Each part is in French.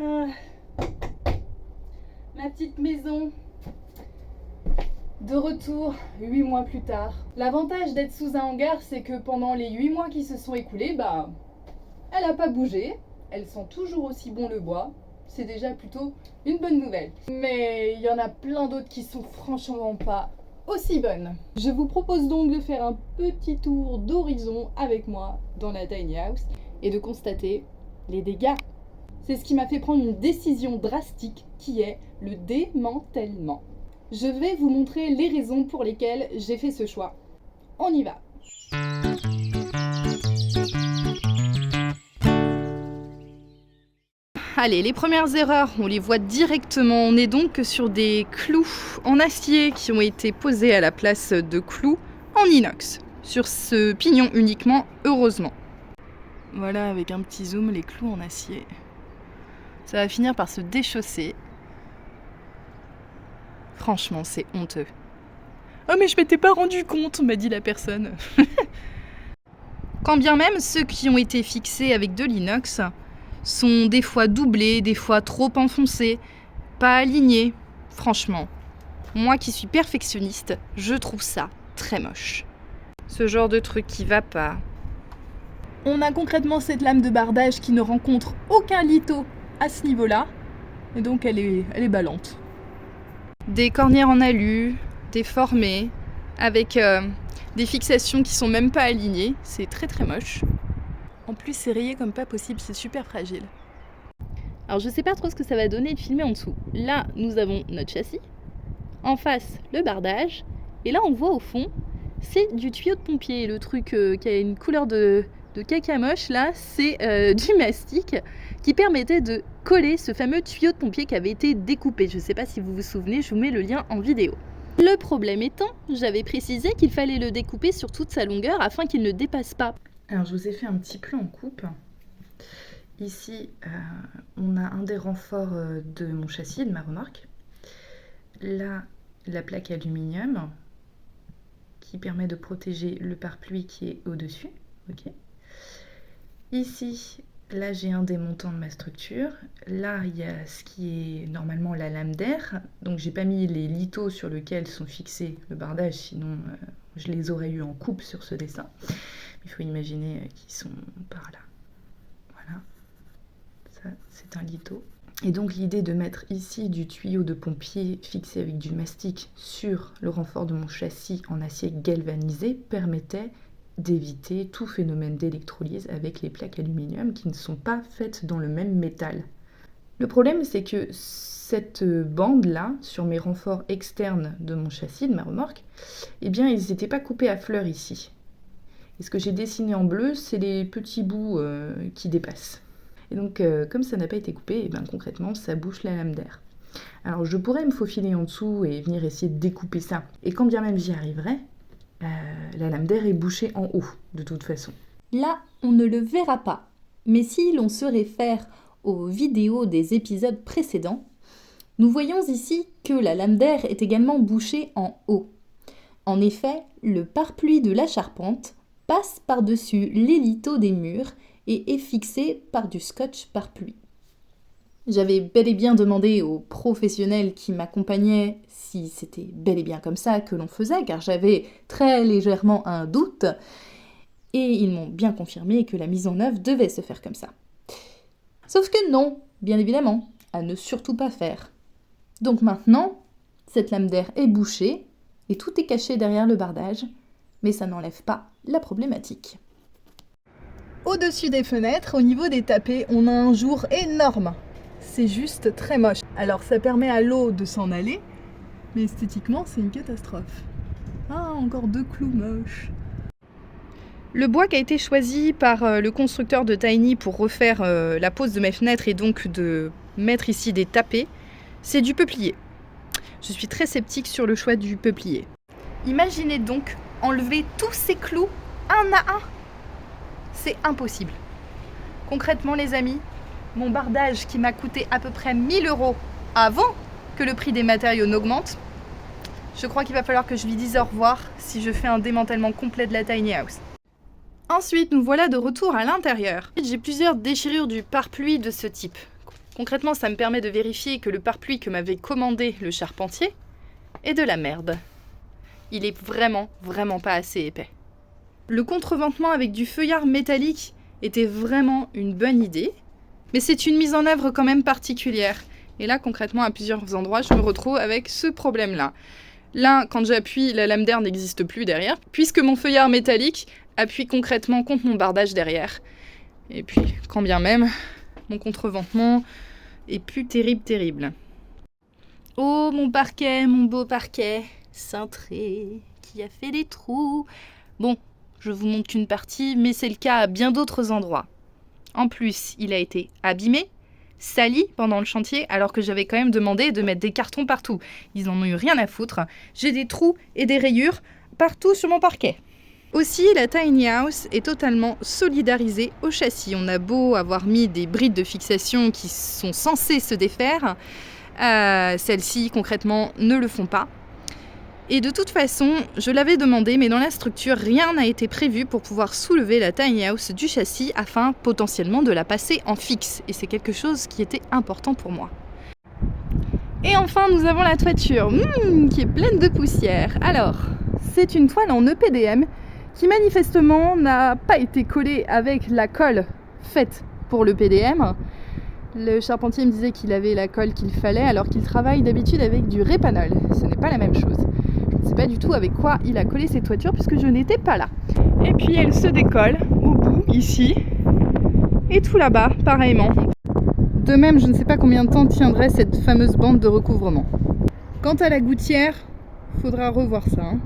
Ah, ma petite maison. De retour 8 mois plus tard. L'avantage d'être sous un hangar, c'est que pendant les 8 mois qui se sont écoulés, elle n'a pas bougé. Elle sent toujours aussi bon le bois. C'est déjà plutôt une bonne nouvelle. Mais il y en a plein d'autres qui sont franchement pas aussi bonnes. Je vous propose donc de faire un petit tour d'horizon avec moi dans la tiny house et de constater les dégâts. C'est ce qui m'a fait prendre une décision drastique qui est le démantèlement. Je vais vous montrer les raisons pour lesquelles j'ai fait ce choix. On y va. Allez, les premières erreurs, on les voit directement. On est donc sur des clous en acier qui ont été posés à la place de clous en inox. Sur ce pignon uniquement, heureusement. Voilà, avec un petit zoom, les clous en acier. Ça va finir par se déchausser. Franchement, c'est honteux. Oh mais je m'étais pas rendu compte, m'a dit la personne. Quand bien même ceux qui ont été fixés avec de l'inox sont des fois doublés, des fois trop enfoncés, pas alignés. Franchement, moi qui suis perfectionniste, je trouve ça très moche. Ce genre de truc qui va pas. On a concrètement cette lame de bardage qui ne rencontre aucun litho à ce niveau-là, et donc elle est ballante. Des cornières en alu, déformées, avec des fixations qui sont même pas alignées. C'est très très moche. En plus, c'est rayé comme pas possible, c'est super fragile. Alors je sais pas trop ce que ça va donner de filmer en dessous. Là, nous avons notre châssis. En face, le bardage. Et là, on voit au fond, c'est du tuyau de pompier. Le truc qui a une couleur de caca moche, là, c'est du mastic qui permettait de coller ce fameux tuyau de pompier qui avait été découpé. Je ne sais pas si vous vous souvenez, je vous mets le lien en vidéo. Le problème étant, j'avais précisé qu'il fallait le découper sur toute sa longueur afin qu'il ne dépasse pas. Alors je vous ai fait un petit plan en coupe. Ici, on a un des renforts de mon châssis, de ma remorque. Là, la plaque aluminium qui permet de protéger le pare-pluie qui est au-dessus. Okay. Ici, là j'ai un des montants de ma structure. Là, il y a ce qui est normalement la lame d'air. Donc j'ai pas mis les lithos sur lesquels sont fixés le bardage, sinon je les aurais eu en coupe sur ce dessin. Il faut imaginer qu'ils sont par là. Voilà. Ça, c'est un litho. Et donc l'idée de mettre ici du tuyau de pompier fixé avec du mastic sur le renfort de mon châssis en acier galvanisé permettait d'éviter tout phénomène d'électrolyse avec les plaques aluminium qui ne sont pas faites dans le même métal. Le problème, c'est que cette bande-là, sur mes renforts externes de mon châssis, de ma remorque, eh bien, ils n'étaient pas coupés à fleur ici. Et ce que j'ai dessiné en bleu, c'est les petits bouts qui dépassent. Et donc, comme ça n'a pas été coupé, eh bien, concrètement, ça bouche la lame d'air. Alors, je pourrais me faufiler en dessous et venir essayer de découper ça. Et quand bien même j'y arriverais, la lame d'air est bouchée en haut, de toute façon. Là, on ne le verra pas. Mais si l'on se réfère aux vidéos des épisodes précédents, nous voyons ici que la lame d'air est également bouchée en haut. En effet, le pare-pluie de la charpente passe par-dessus les lithos des murs et est fixé par du scotch pare-pluie. J'avais bel et bien demandé aux professionnels qui m'accompagnaient si c'était bel et bien comme ça que l'on faisait, car j'avais très légèrement un doute, et ils m'ont bien confirmé que la mise en œuvre devait se faire comme ça. Sauf que non, bien évidemment, à ne surtout pas faire. Donc maintenant, cette lame d'air est bouchée, et tout est caché derrière le bardage, mais ça n'enlève pas la problématique. Au-dessus des fenêtres, au niveau des tapés, on a un jour énorme. C'est juste très moche. Alors ça permet à l'eau de s'en aller, mais esthétiquement c'est une catastrophe. Ah, encore 2 clous moches. Le bois qui a été choisi par le constructeur de Tiny pour refaire la pose de mes fenêtres et donc de mettre ici des tapés, c'est du peuplier. Je suis très sceptique sur le choix du peuplier. Imaginez donc enlever tous ces clous un à un. C'est impossible. Concrètement les amis, mon bardage qui m'a coûté à peu près 1000 € avant que le prix des matériaux n'augmente, je crois qu'il va falloir que je lui dise au revoir si je fais un démantèlement complet de la tiny house. Ensuite, nous voilà de retour à l'intérieur. J'ai plusieurs déchirures du pare-pluie de ce type. Concrètement, ça me permet de vérifier que le pare-pluie que m'avait commandé le charpentier est de la merde. Il est vraiment pas assez épais. Le contreventement avec du feuillard métallique était vraiment une bonne idée, mais c'est une mise en œuvre quand même particulière. Et là, concrètement, à plusieurs endroits, je me retrouve avec ce problème-là. Là, quand j'appuie, la lame d'air n'existe plus derrière, puisque mon feuillard métallique appuie concrètement contre mon bardage derrière. Et puis, quand bien même, mon contreventement est plus terrible. Oh, mon parquet, mon beau parquet, cintré, qui a fait des trous. Bon, je vous montre qu'une partie, mais c'est le cas à bien d'autres endroits. En plus, il a été abîmé, sali pendant le chantier, alors que j'avais quand même demandé de mettre des cartons partout. Ils en ont eu rien à foutre. J'ai des trous et des rayures partout sur mon parquet. Aussi, la tiny house est totalement solidarisée au châssis. On a beau avoir mis des brides de fixation qui sont censées se défaire, celles-ci concrètement ne le font pas. Et de toute façon, je l'avais demandé, mais dans la structure, rien n'a été prévu pour pouvoir soulever la tiny house du châssis afin potentiellement de la passer en fixe. Et c'est quelque chose qui était important pour moi. Et enfin, nous avons la toiture, qui est pleine de poussière. Alors, c'est une toile en EPDM qui manifestement n'a pas été collée avec la colle faite pour l'EPDM. Le charpentier me disait qu'il avait la colle qu'il fallait alors qu'il travaille d'habitude avec du Répanol. Ce n'est pas la même chose. Je ne sais pas du tout avec quoi il a collé ses toitures puisque je n'étais pas là. Et puis elle se décolle au bout, ici, et tout là-bas, pareillement. De même, je ne sais pas combien de temps tiendrait cette fameuse bande de recouvrement. Quant à la gouttière, faudra revoir ça. Hein.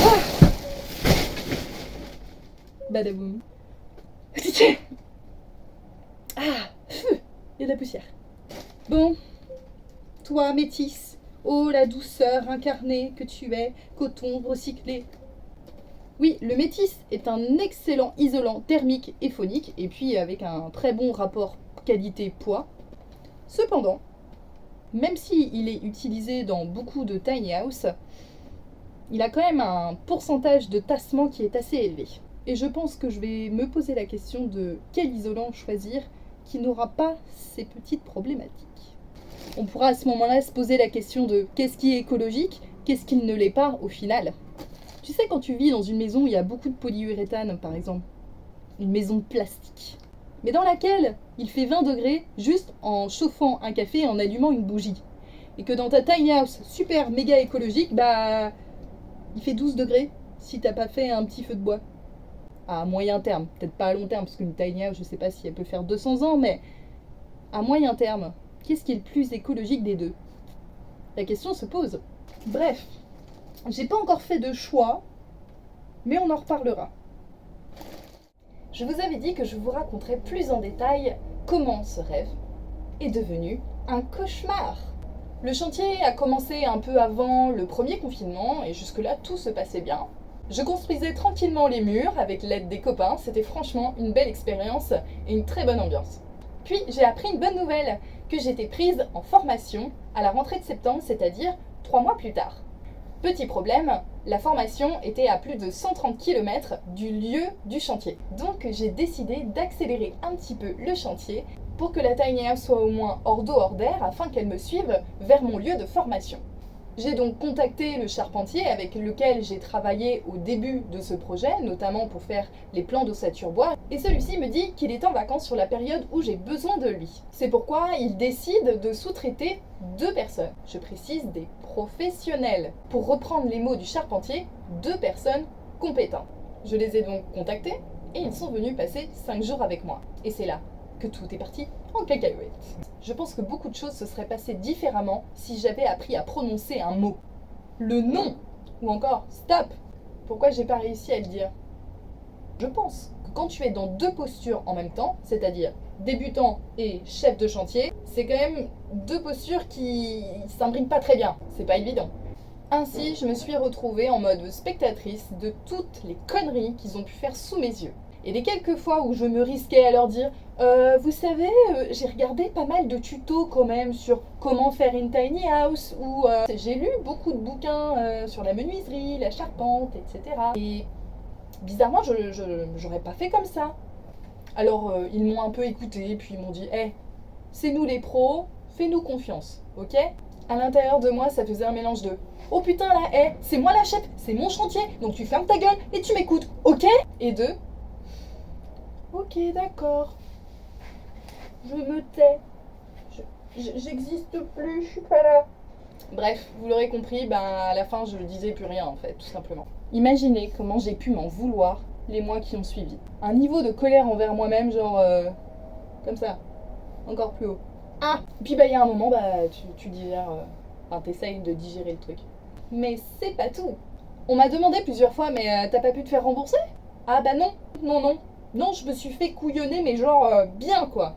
Ah, badaboum. Ah, il y a de la poussière. Bon, toi, métisse, oh la douceur incarnée que tu es, coton recyclé. Oui, le métis est un excellent isolant thermique et phonique, et puis avec un très bon rapport qualité-poids. Cependant, même s'il est utilisé dans beaucoup de tiny house, il a quand même un pourcentage de tassement qui est assez élevé. Et je pense que je vais me poser la question de quel isolant choisir qui n'aura pas ces petites problématiques. On pourra à ce moment-là se poser la question de qu'est-ce qui est écologique, qu'est-ce qui ne l'est pas au final. Tu sais, quand tu vis dans une maison où il y a beaucoup de polyuréthane, par exemple, une maison de plastique, mais dans laquelle il fait 20 degrés juste en chauffant un café et en allumant une bougie, et que dans ta tiny house super méga écologique, il fait 12 degrés si t'as pas fait un petit feu de bois. À moyen terme, peut-être pas à long terme, parce qu'une tiny house, je sais pas si elle peut faire 200 ans, mais à moyen terme, qu'est-ce qui est le plus écologique des deux? La question se pose. Bref, j'ai pas encore fait de choix, mais on en reparlera. Je vous avais dit que je vous raconterais plus en détail comment ce rêve est devenu un cauchemar. Le chantier a commencé un peu avant le premier confinement et jusque-là tout se passait bien. Je construisais tranquillement les murs avec l'aide des copains, c'était franchement une belle expérience et une très bonne ambiance. Puis j'ai appris une bonne nouvelle, que j'étais prise en formation à la rentrée de septembre, c'est-à-dire 3 mois plus tard. Petit problème, la formation était à plus de 130 km du lieu du chantier. Donc j'ai décidé d'accélérer un petit peu le chantier pour que la tiny house soit au moins hors d'eau, hors d'air, afin qu'elle me suive vers mon lieu de formation. J'ai donc contacté le charpentier avec lequel j'ai travaillé au début de ce projet, notamment pour faire les plans d'ossature bois, et celui-ci me dit qu'il est en vacances sur la période où j'ai besoin de lui. C'est pourquoi il décide de sous-traiter 2 personnes. Je précise des professionnels. Pour reprendre les mots du charpentier, 2 personnes compétentes. Je les ai donc contactés et ils sont venus passer 5 jours avec moi. Et c'est là que tout est parti en cacahuète. Je pense que beaucoup de choses se seraient passées différemment si j'avais appris à prononcer un mot. Le non, ou encore stop. Pourquoi j'ai pas réussi à le dire? Je pense que quand tu es dans 2 postures en même temps, c'est-à-dire débutant et chef de chantier, c'est quand même 2 postures qui s'imbriquent pas très bien. C'est pas évident. Ainsi, je me suis retrouvée en mode spectatrice de toutes les conneries qu'ils ont pu faire sous mes yeux. Et les quelques fois où je me risquais à leur dire vous savez, j'ai regardé pas mal de tutos quand même sur comment faire une tiny house, ou j'ai lu beaucoup de bouquins sur la menuiserie, la charpente, etc. Et bizarrement, j'aurais pas fait comme ça. Alors ils m'ont un peu écouté, puis ils m'ont dit hey, c'est nous les pros, fais-nous confiance, ok? À l'intérieur de moi, ça faisait un mélange de oh putain là, hey, c'est moi la chef, c'est mon chantier, donc tu fermes ta gueule et tu m'écoutes, ok? Et de ok, d'accord, je me tais, j'existe plus, je suis pas là. Bref, vous l'aurez compris, à la fin je disais plus rien en fait, tout simplement. Imaginez comment j'ai pu m'en vouloir les mois qui ont suivi. Un niveau de colère envers moi-même, genre comme ça, encore plus haut. Ah, puis il y a un moment, tu digères, t'essayes de digérer le truc. Mais c'est pas tout. On m'a demandé plusieurs fois, mais t'as pas pu te faire rembourser? Ah non, je me suis fait couillonner, mais genre bien quoi.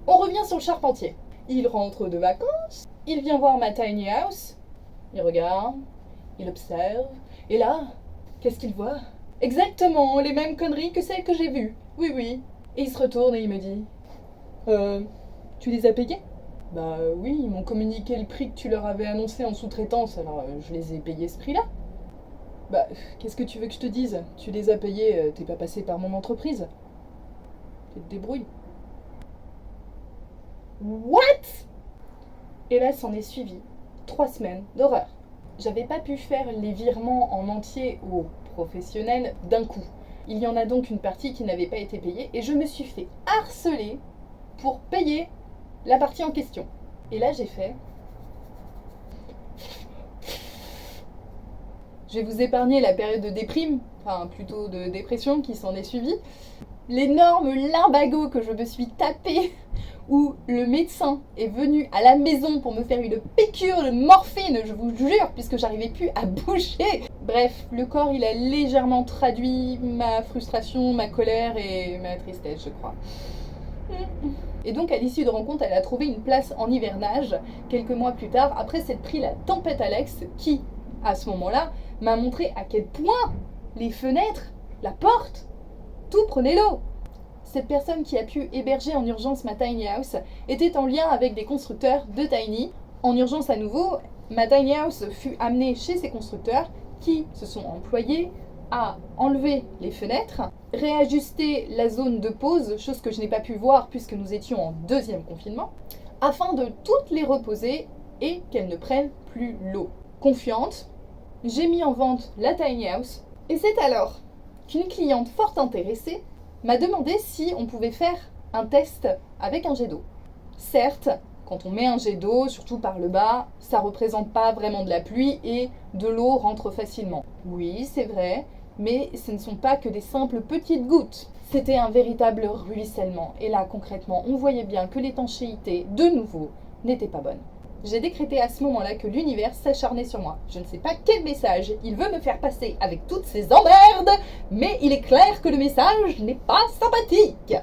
On revient sur le charpentier. Il rentre de vacances, il vient voir ma tiny house, il regarde, il observe, et là, qu'est-ce qu'il voit? Exactement les mêmes conneries que celles que j'ai vues. Oui. Et il se retourne et il me dit tu les as payés? Bah oui, ils m'ont communiqué le prix que tu leur avais annoncé en sous-traitance, alors je les ai payés ce prix-là. Bah, qu'est-ce que tu veux que je te dise? Tu les as payés, t'es pas passé par mon entreprise. Tu te débrouilles. What? Et là, s'en est suivi 3 semaines d'horreur. J'avais pas pu faire les virements en entier aux professionnels d'un coup. Il y en a donc une partie qui n'avait pas été payée et je me suis fait harceler pour payer la partie en question. Et là, j'ai fait... Je vais vous épargner la période de déprime, enfin plutôt de dépression qui s'en est suivie. L'énorme limbago que je me suis tapé où le médecin est venu à la maison pour me faire une piqûre de morphine, je vous jure, puisque j'arrivais plus à bouger. Bref, le corps il a légèrement traduit ma frustration, ma colère et ma tristesse, je crois. Et donc à l'issue de rencontre, elle a trouvé une place en hivernage quelques mois plus tard, après s'être pris la tempête Alex, qui, à ce moment-là, m'a montré à quel point les fenêtres, la porte, tout prenait l'eau. Cette personne qui a pu héberger en urgence ma tiny house était en lien avec des constructeurs de tiny. En urgence à nouveau, ma tiny house fut amenée chez ces constructeurs qui se sont employés à enlever les fenêtres, réajuster la zone de pause, chose que je n'ai pas pu voir puisque nous étions en 2e confinement, afin de toutes les reposer et qu'elles ne prennent plus l'eau. Confiante, j'ai mis en vente la tiny house et c'est alors qu'une cliente fort intéressée m'a demandé si on pouvait faire un test avec un jet d'eau. Certes, quand on met un jet d'eau, surtout par le bas, ça représente pas vraiment de la pluie et de l'eau rentre facilement. Oui, c'est vrai, mais ce ne sont pas que des simples petites gouttes. C'était un véritable ruissellement. Et là, concrètement, on voyait bien que l'étanchéité, de nouveau, n'était pas bonne. J'ai décrété à ce moment-là que l'univers s'acharnait sur moi. Je ne sais pas quel message il veut me faire passer avec toutes ces emmerdes, mais il est clair que le message n'est pas sympathique.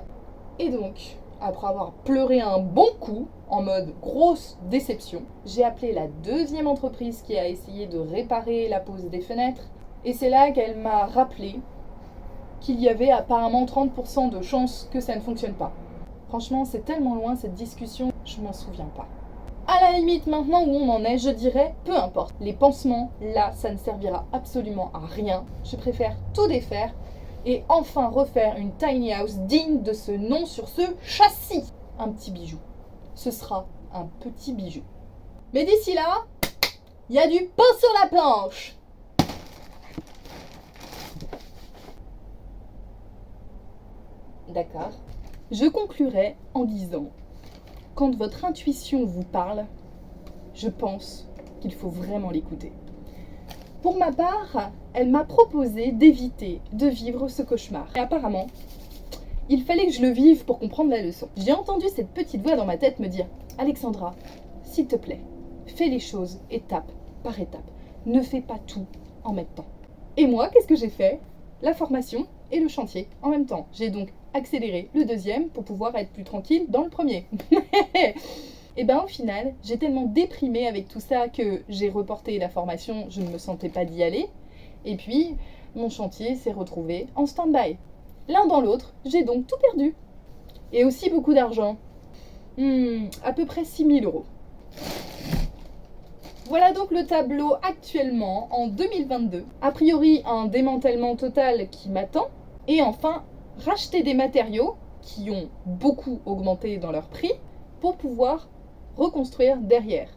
Et donc, après avoir pleuré un bon coup, en mode grosse déception, j'ai appelé la 2e entreprise qui a essayé de réparer la pose des fenêtres, et c'est là qu'elle m'a rappelé qu'il y avait apparemment 30% de chances que ça ne fonctionne pas. Franchement, c'est tellement loin cette discussion, je m'en souviens pas. À la limite, maintenant où on en est, je dirais, peu importe. Les pansements, là, ça ne servira absolument à rien. Je préfère tout défaire et enfin refaire une tiny house digne de ce nom sur ce châssis. Un petit bijou. Ce sera un petit bijou. Mais d'ici là, il y a du pain sur la planche. D'accord. Je conclurai en disant... Quand votre intuition vous parle, je pense qu'il faut vraiment l'écouter. Pour ma part, elle m'a proposé d'éviter de vivre ce cauchemar. Et apparemment, il fallait que je le vive pour comprendre la leçon. J'ai entendu cette petite voix dans ma tête me dire « Alexandra, s'il te plaît, fais les choses étape par étape. Ne fais pas tout en même temps. » Et moi, qu'est-ce que j'ai fait? La formation et le chantier en même temps. J'ai donc accéléré le 2e pour pouvoir être plus tranquille dans le 1er. Et au final, j'ai tellement déprimé avec tout ça que j'ai reporté la formation, je ne me sentais pas d'y aller. Et puis, mon chantier s'est retrouvé en stand-by. L'un dans l'autre, j'ai donc tout perdu. Et aussi beaucoup d'argent. À peu près 6 000 €. Voilà donc le tableau actuellement en 2022. A priori, un démantèlement total qui m'attend. Et enfin, racheter des matériaux qui ont beaucoup augmenté dans leur prix pour pouvoir reconstruire derrière.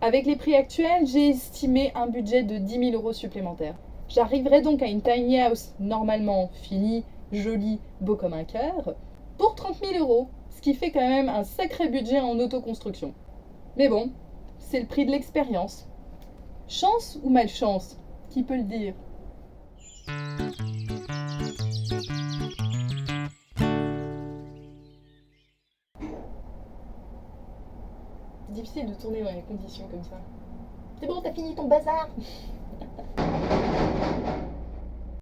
Avec les prix actuels, j'ai estimé un budget de 10 000 € supplémentaires. J'arriverai donc à une tiny house normalement finie, jolie, beau comme un cœur, pour 30 000 €, ce qui fait quand même un sacré budget en autoconstruction. Mais bon, c'est le prix de l'expérience. Chance ou malchance? Qui peut le dire? C'est difficile de tourner dans les conditions comme ça. C'est bon, t'as fini ton bazar.